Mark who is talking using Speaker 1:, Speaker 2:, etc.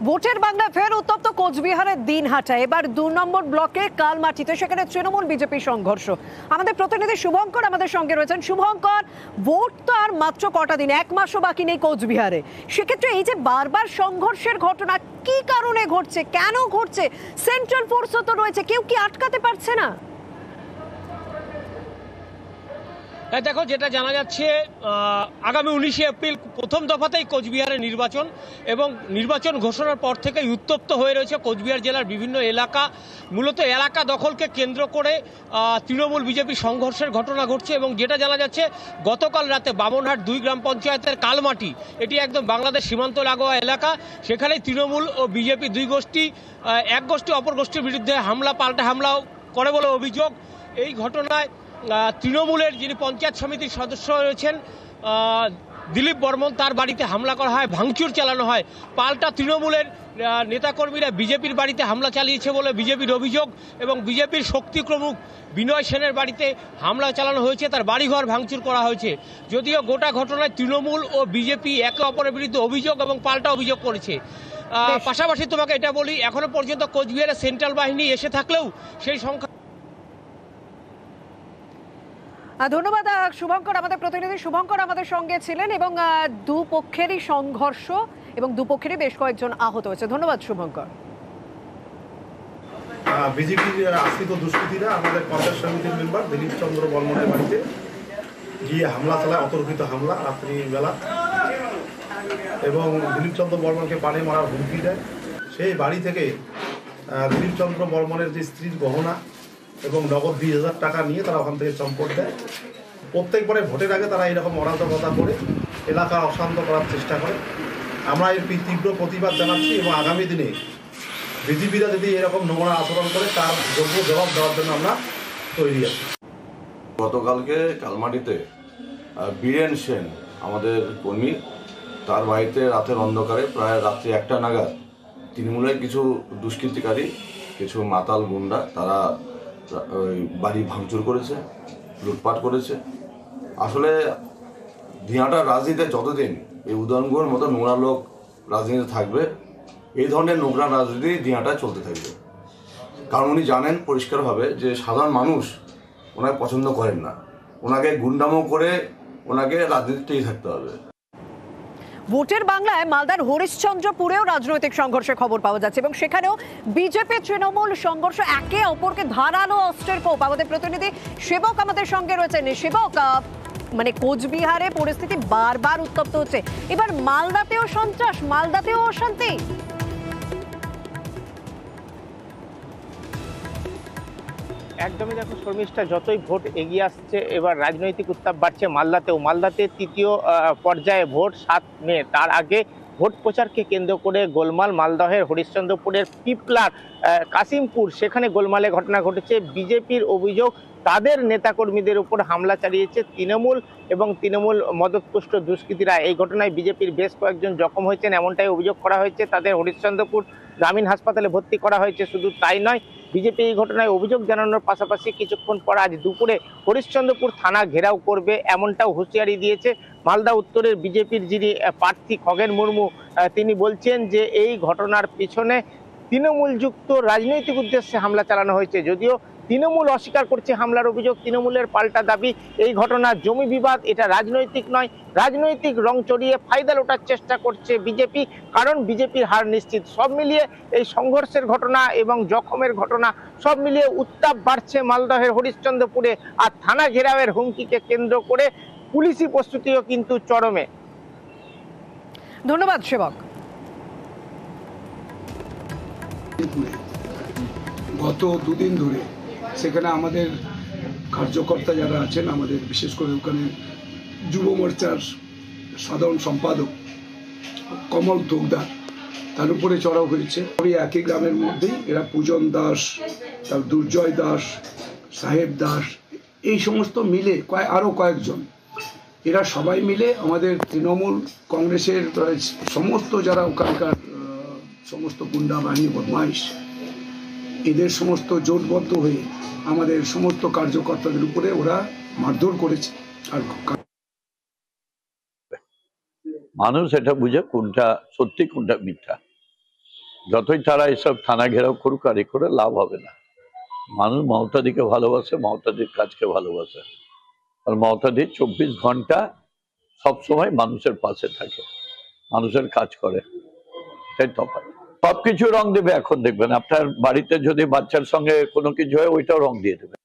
Speaker 1: ভোটের বাংলা ফের উত্তপ্ত কোচবিহারের দিনহাটা। এবার ২ নম্বর ব্লকে কালমাটিতে সেখানে তৃণমূল বিজেপি সংঘর্ষ। আমাদের প্রতিনিধি শুভঙ্কর আমাদের সঙ্গে রয়েছেন। শুভঙ্কর, ভোট তো আর মাত্র কটা দিন, 1 মাসও বাকি নেই কোচবিহারে। সেক্ষেত্রে এই যে বারবার সংঘর্ষের ঘটনা কি কারণে ঘটছে, কেন ঘটছে? সেন্ট্রাল ফোর্সও তো রয়েছে, কেউ কি আটকাতে পারছে না?
Speaker 2: দেখো, যেটা জানা যাচ্ছে আগামী 19শে এপ্রিল প্রথম দফাতেই কোচবিহারে নির্বাচন, এবং নির্বাচন ঘোষণার পর থেকেই উত্তপ্ত হয়ে রয়েছে কোচবিহার জেলার বিভিন্ন এলাকা। মূলত এলাকা দখলকে কেন্দ্র করে তৃণমূল বিজেপি সংঘর্ষের ঘটনা ঘটছে। এবং যেটা জানা যাচ্ছে, গতকাল রাতে বামনহাট 2 গ্রাম পঞ্চায়েতের কালমাটি, এটি একদম বাংলাদেশ সীমান্ত লাগোয়া এলাকা। সেখানেই তৃণমূল ও বিজেপি দুই গোষ্ঠী, এক গোষ্ঠী অপর গোষ্ঠীর বিরুদ্ধে পাল্টা হামলা করে বলে অভিযোগ। এই ঘটনায় তৃণমূলের যিনি পঞ্চায়েত সমিতির সদস্য রয়েছেন দিলীপ বর্মন, তার বাড়িতে হামলা করা হয়, ভাঙচুর চালানো হয়। পাল্টা তৃণমূলের নেতাকর্মীরা বিজেপির বাড়িতে হামলা চালিয়েছে বলে বিজেপির অভিযোগ। এবং বিজেপির শক্তি প্রমুখ বিনয় সেনের বাড়িতে হামলা চালানো হয়েছে, তার বাড়িঘর ভাঙচুর করা হয়েছে। যদিও গোটা ঘটনায় তৃণমূল ও বিজেপি একে অপরের বিরুদ্ধে অভিযোগ এবং পাল্টা অভিযোগ করেছে। পাশাপাশি তোমাকে এটা বলি, এখনো পর্যন্ত কোচবিহারে সেন্ট্রাল বাহিনী এসে থাকলেও সেই সংখ্যা।
Speaker 1: ধন্যবাদ শুভঙ্কর। আমাদের প্রতিনিধি শুভঙ্কর আমাদের সঙ্গে ছিলেন। এবং দুপক্ষেরই সংঘর্ষ এবং দুপক্ষেরই বেশ কয়েকজন আহত হয়েছে। ধন্যবাদ শুভঙ্কর।
Speaker 3: বিজেপির আশ্রিত দুষ্কৃতীরা আমাদের পঞ্চায়েত সমিতির মেম্বার দিলীপ চন্দ্র বর্মনের বাড়িতে গিয়ে হামলা চালায়, অতর্কিত হামলা রাত্রিবেলা, এবং দিলীপ চন্দ্র বর্মনকে পানি মারার হুমকি দেয়। সেই বাড়ি থেকে দিলীপ চন্দ্র বর্মনের যে স্ত্রীর গহনা এবং নগদ 20,000 টাকা নিয়ে তারা ওখান থেকে চম্পট দেয়। প্রত্যেকবারে ভোটের আগে তারা এরকম অরাজকতা করে এলাকা অশান্ত করার চেষ্টা করে। আমরা এর তীব্র প্রতিবাদ জানাচ্ছি, এবং আগামী দিনে বিজেপিরা যদি এরকম নোংরা আচরণ করে তার যোগ্য জবাব দেওয়ার জন্য আমরা তৈরি আছি।
Speaker 4: গতকালকে কালমাটিতে বীরেন সেন আমাদের কর্মী, তার বাড়িতে রাতের অন্ধকারে প্রায় রাত্রি 1টা নাগাদ তৃণমূলের কিছু দুষ্কৃতিকারী, কিছু মাতাল গুন্ডা, তারা ওই বাড়ি ভাঙচুর করেছে, লুটপাট করেছে। আসলে দিনহাটার রাজনীতিতে যতদিন এই উদয়নগুলোর মতো নোংরা লোক রাজনীতিতে থাকবে, এই ধরনের নোংরা রাজনীতি দিনহাটায় চলতে থাকবে। কারণ উনি জানেন পরিষ্কারভাবে যে সাধারণ মানুষ ওনাকে পছন্দ করেন না, ওনাকে গুন্ডামো করে ওনাকে রাজনীতিতেই থাকতে হবে।
Speaker 1: ভোটের বাংলায় মালদার হরিশ্চন্দ্রপুরেও রাজনৈতিক সংঘর্ষের খবর পাওয়া যাচ্ছে, এবং সেখানেও বিজেপি তৃণমূল সংঘর্ষ, একে অপরকে ধারালো অস্ত্রের কোপ। আমাদের প্রতিনিধি সেবক আমাদের সঙ্গে রয়েছেন। সেবক, মানে কোচবিহারে পরিস্থিতি বারবার উত্তপ্ত হচ্ছে, এবার মালদাতেও সন্ত্রাস, মালদাতেও অশান্তি।
Speaker 5: একদমই দেখো শর্মিষ্ঠা, যতই ভোট এগিয়ে আসছে এবার রাজনৈতিক উত্তাপ বাড়ছে মালদাতে তৃতীয় পর্যায়ে ভোট 7 মে। তার আগে ভোট প্রচারকে কেন্দ্র করে গোলমাল। মালদহের হরিশ্চন্দ্রপুরের পিপলার কাশিমপুর, সেখানে গোলমালের ঘটনা ঘটেছে। বিজেপির অভিযোগ তাদের নেতাকর্মীদের উপর হামলা চালিয়েছে তৃণমূল এবং তৃণমূল মদতপুষ্ট দুষ্কৃতীরা। এই ঘটনায় বিজেপির বেশ কয়েকজন জখম হয়েছেন, এমনটাই অভিযোগ করা হয়েছে। তাদের হরিশ্চন্দ্রপুর গ্রামীণ হাসপাতালে ভর্তি করা হয়েছে। শুধু তাই নয়, বিজেপি এই ঘটনায় অভিযোগ জানানোর পাশাপাশি কিছুক্ষণ পর আজ দুপুরে হরিশ্চন্দ্রপুর থানা ঘেরাও করবে, এমনটাও হুঁশিয়ারি দিয়েছে মালদা উত্তরের বিজেপির যিনি প্রার্থী খগেন মুর্মু। তিনি বলছেন যে এই ঘটনার পিছনে তৃণমূলযুক্ত রাজনৈতিক উদ্দেশ্যে হামলা চালানো হয়েছে। যদিও তৃণমূল অস্বীকার করছে হামলার অভিযোগ, তৃণমূলের পাল্টা দাবি এই ঘটনা জমি বিবাদ, এটা রাজনৈতিক নয়। রাজনৈতিক রং চড়িয়ে ফায়দা লোটার চেষ্টা করছে বিজেপি, কারণ বিজেপির হার নিশ্চিত। সব মিলিয়ে এই সংঘর্ষের ঘটনা এবং জখমের ঘটনা সব মিলিয়ে উত্তাপ বাড়ছে মালদহের হরিশ্চন্দ্রপুরে। আর থানা ঘেরাওয়ের হুমকিকে কেন্দ্র করে পুলিশি প্রস্তুতিও কিন্তু চরমে।
Speaker 1: ধন্যবাদ সেবক।
Speaker 6: গত 2 দিন ধরে সেখানে আমাদের কার্যকর্তা যারা আছেন, আমাদের বিশেষ করে ওখানে যুব মোর্চার সাধারণ সম্পাদক কমল তোকদার, তার উপরে চড়াও হয়েছে। ওই একই গ্রামের মধ্যেই এরা পূজন দাস, তার দুর্জয় দাস, সাহেব দাস, এই সমস্ত মিলে আরও কয়েকজন, এরা সবাই মিলে আমাদের তৃণমূল কংগ্রেসের সমস্ত যারা ওখানকার সমস্ত গুন্ডা বাহিনী বদমাইশ, এদের সমস্ত জোটবদ্ধ হয়ে আমাদের সমস্ত কার্যকর্তাদের উপরে ওরা মারধর করেছে। আর
Speaker 7: মানুষ এটা বুঝে কোনটা সত্যি কোনটা মিথ্যা। যতই তারা এসব থানা ঘেরাও করুক আর এ করে লাভ হবে না। মানুষ মমতাদিকে ভালোবাসে, মমতাদির কাজকে ভালোবাসে, আর মমতাদি 24 ঘন্টা সবসময় মানুষের পাশে থাকে, মানুষের কাজ করে। সেই তফাৎ। সবকিছু রং দেবে। এখন দেখবেন আপনার বাড়িতে যদি বাচ্চার সঙ্গে কোনো কিছু হয় ওইটাও রং দিয়ে দেবে।